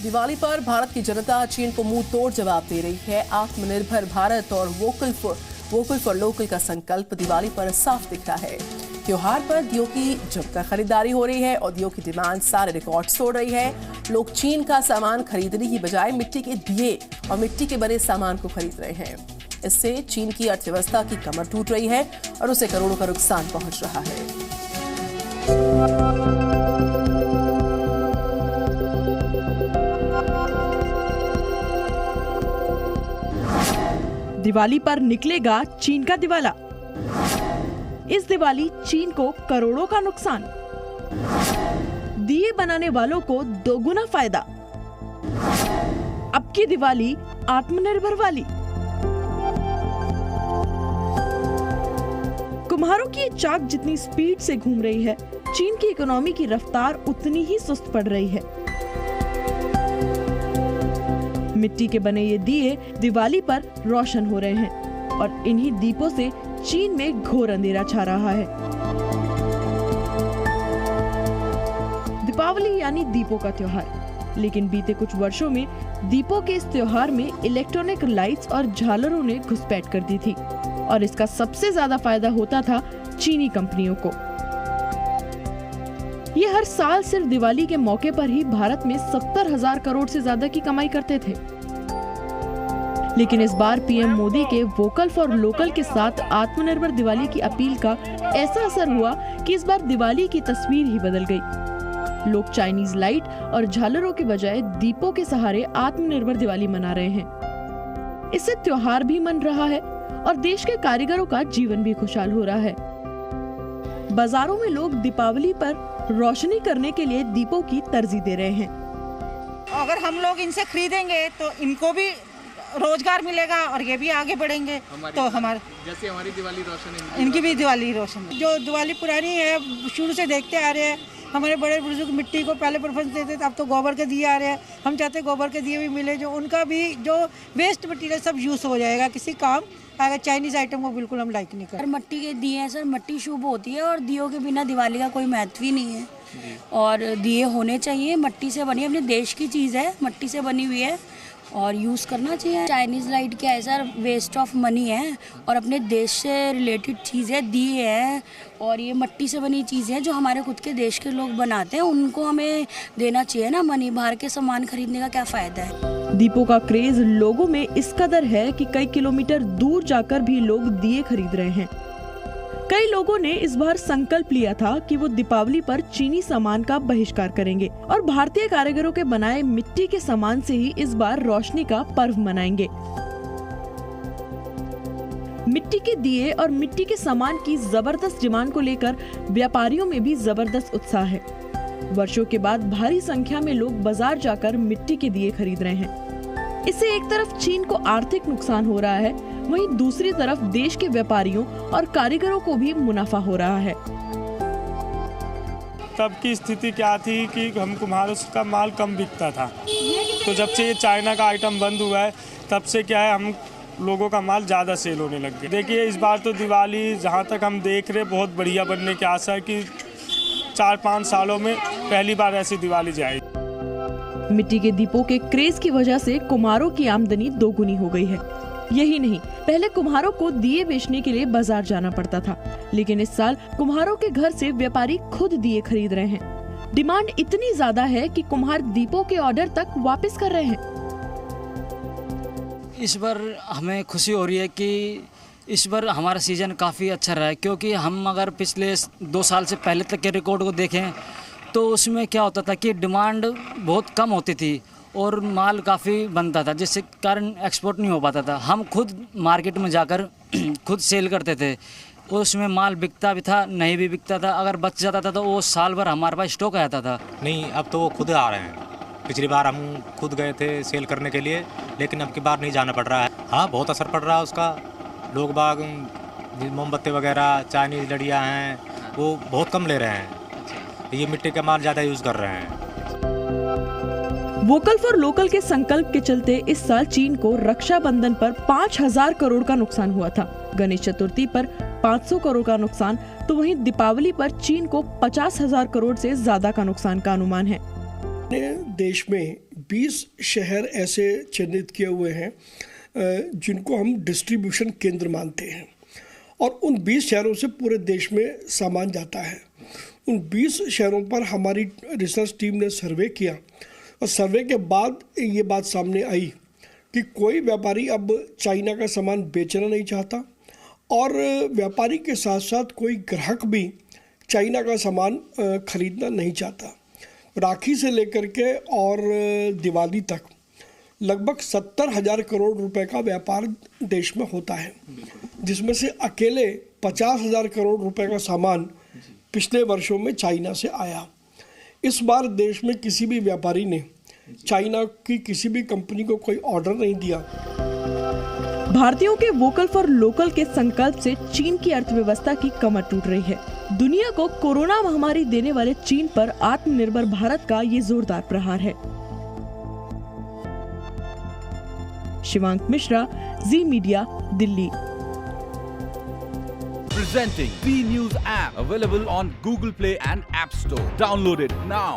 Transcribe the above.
दिवाली पर भारत की जनता चीन को मुंह तोड़ जवाब दे रही है। आत्मनिर्भर भारत और वोकल फॉर लोकल का संकल्प दिवाली पर साफ दिखता है। त्योहार पर दियों की जमकर खरीदारी हो रही है और दियों की डिमांड सारे रिकॉर्ड तोड़ रही है। लोग चीन का सामान खरीदने की बजाय मिट्टी के दिए और मिट्टी के बने सामान को खरीद रहे हैं। इससे चीन की अर्थव्यवस्था की कमर टूट रही है और उसे करोड़ों का नुकसान पहुंच रहा है। दिवाली पर निकलेगा चीन का दिवाला। इस दिवाली चीन को करोड़ों का नुकसान, दिए बनाने वालों को दोगुना फायदा। अब की दिवाली आत्मनिर्भर वाली। कुम्हारों की ये चाक जितनी स्पीड से घूम रही है, चीन की इकोनॉमी की रफ्तार उतनी ही सुस्त पड़ रही है। मिट्टी के बने ये दिए दिवाली पर रोशन हो रहे हैं और इन्हीं दीपों से चीन में घोर अंधेरा छा रहा है। दीपावली यानी दीपों का त्योहार, लेकिन बीते कुछ वर्षों में दीपों के इस त्योहार में इलेक्ट्रॉनिक लाइट्स और झालरों ने घुसपैठ कर दी थी और इसका सबसे ज्यादा फायदा होता था चीनी कंपनियों को। ये हर साल सिर्फ दिवाली के मौके पर ही भारत में 70,000 करोड़ से ज्यादा की कमाई करते थे। लेकिन इस बार पीएम मोदी के वोकल फॉर लोकल के साथ आत्मनिर्भर दिवाली की अपील का ऐसा असर हुआ कि इस बार दिवाली की तस्वीर ही बदल गई। लोग चाइनीज लाइट और झालरों के बजाय दीपों के सहारे आत्मनिर्भर दिवाली मना रहे हैं। इससे त्योहार भी मन रहा है और देश के कारीगरों का जीवन भी खुशहाल हो रहा है। बाजारों में लोग दीपावली पर रोशनी करने के लिए दीपों की तरजीह दे रहे हैं। अगर हम लोग इनसे खरीदेंगे तो इनको भी रोजगार मिलेगा और ये भी आगे बढ़ेंगे। तो हमारे जैसे हमारी दिवाली रोशन है, इनकी भी दिवाली रोशन है। जो दिवाली पुरानी है, शुरू से देखते आ रहे हैं। हमारे बड़े बुजुर्ग मिट्टी को पहले प्रेफरेंस देते थे, अब तो गोबर के दिए आ रहे हैं। हम चाहते हैं गोबर के दिए भी मिले, जो उनका भी जो वेस्ट मटीरियल सब यूज हो जाएगा किसी काम। अगर चाइनीज आइटम को बिल्कुल हम लाइक नहीं करते। मट्टी के दिए हैं सर, मट्टी शुभ होती है और दियों के बिना दिवाली का कोई महत्व ही नहीं है। और दिए होने चाहिए, मट्टी से बनी, अपने देश की चीज़ है, मट्टी से बनी हुई है और यूज़ करना चाहिए। चाइनीज़ लाइट क्या है सर, वेस्ट ऑफ मनी है और अपने देश से रिलेटेड चीज़ है, दिए हैं और ये मट्टी से बनी चीज़ें हैं जो हमारे खुद के देश के लोग बनाते हैं, उनको हमें देना चाहिए ना मनी। बाहर के सामान खरीदने का क्या फ़ायदा है। दीपों का क्रेज लोगों में इस कदर है कि कई किलोमीटर दूर जाकर भी लोग दिए खरीद रहे हैं। कई लोगों ने इस बार संकल्प लिया था कि वो दीपावली पर चीनी सामान का बहिष्कार करेंगे और भारतीय कारीगरों के बनाए मिट्टी के सामान से ही इस बार रोशनी का पर्व मनाएंगे। मिट्टी के दिए और मिट्टी के सामान की जबरदस्त डिमांड को लेकर व्यापारियों में भी जबरदस्त उत्साह है। वर्षों के बाद भारी संख्या में लोग बाजार जाकर मिट्टी के दिए खरीद रहे हैं। इससे एक तरफ चीन को आर्थिक नुकसान हो रहा है, वहीं दूसरी तरफ देश के व्यापारियों और कारीगरों को भी मुनाफा हो रहा है। तब की स्थिति क्या थी कि हम कुम्हारों का माल कम बिकता था, तो जब से ये चाइना का आइटम बंद हुआ है तब से क्या है, हम लोगों का माल ज़्यादा सेल होने लग गया। देखिए इस बार तो दिवाली जहाँ तक हम देख रहे बहुत बढ़िया बनने की आशा है कि 4-5 सालों में पहली बार ऐसी दिवाली जाएगी। मिट्टी के दीपों के क्रेज की वजह से कुम्हारों की आमदनी दोगुनी हो गई है। यही नहीं, पहले कुम्हारों को दिए बेचने के लिए बाजार जाना पड़ता था, लेकिन इस साल कुम्हारों के घर से व्यापारी खुद दिए खरीद रहे हैं। डिमांड इतनी ज्यादा है कि कुम्हार दीपों के ऑर्डर तक वापस कर रहे हैं। इस बार हमें खुशी हो रही है कि इस बार हमारा सीजन काफ़ी अच्छा रहा है, क्योंकि हम अगर पिछले 2 साल से पहले तक के रिकॉर्ड को देखें तो उसमें क्या होता था कि डिमांड बहुत कम होती थी और माल काफ़ी बनता था, जिससे कारण एक्सपोर्ट नहीं हो पाता था। हम खुद मार्केट में जाकर खुद सेल करते थे और उसमें माल बिकता भी था, नहीं भी बिकता था। अगर बच जाता था तो वो साल भर हमारे पास स्टॉक आ जाता था। नहीं, अब तो वो खुद आ रहे हैं। पिछली बार हम खुद गए थे सेल करने के लिए, लेकिन अब की बार नहीं जाना पड़ रहा है। हाँ, बहुत असर पड़ रहा है उसका। लोग बाग मोमबत्ती वगैरह, चाइनीज लड़ियाँ हैं, वो बहुत कम ले रहे हैं। ये मिट्टी का माल ज़्यादा यूज़ कर रहे हैं। वोकल फॉर लोकल के संकल्प के चलते इस साल चीन को रक्षाबंधन पर 5,000 करोड़ का नुकसान हुआ था। गणेश चतुर्थी पर 500 करोड़ का नुकसान, तो वहीं दीपावली पर चीन को 50,000 करोड़ से ज्यादा का नुकसान का अनुमान है। देश में 20 शहर ऐसे चिन्हित किए हुए हैं जिनको हम डिस्ट्रीब्यूशन केंद्र मानते हैं, और उन 20 शहरों से पूरे देश में सामान जाता है। उन 20 शहरों पर हमारी रिसर्च टीम ने सर्वे किया, और सर्वे के बाद ये बात सामने आई कि कोई व्यापारी अब चाइना का सामान बेचना नहीं चाहता, और व्यापारी के साथ साथ कोई ग्राहक भी चाइना का सामान खरीदना नहीं चाहता। राखी से लेकर के और दिवाली तक लगभग 70,000 करोड़ रुपए का व्यापार देश में होता है, जिसमें से अकेले 50,000 करोड़ रुपए का सामान पिछले वर्षों में चाइना से आया। इस बार देश में किसी भी व्यापारी ने चाइना की किसी भी कंपनी को कोई ऑर्डर नहीं दिया। भारतीयों के वोकल फॉर लोकल के संकल्प से चीन की अर्थव्यवस्था की कमर टूट रही है। दुनिया को कोरोना महामारी देने वाले चीन पर आत्मनिर्भर भारत का ये जोरदार प्रहार है। Shivank Mishra, Zee Media, Delhi. Presenting B News app, available on Google Play and App Store. Download it now.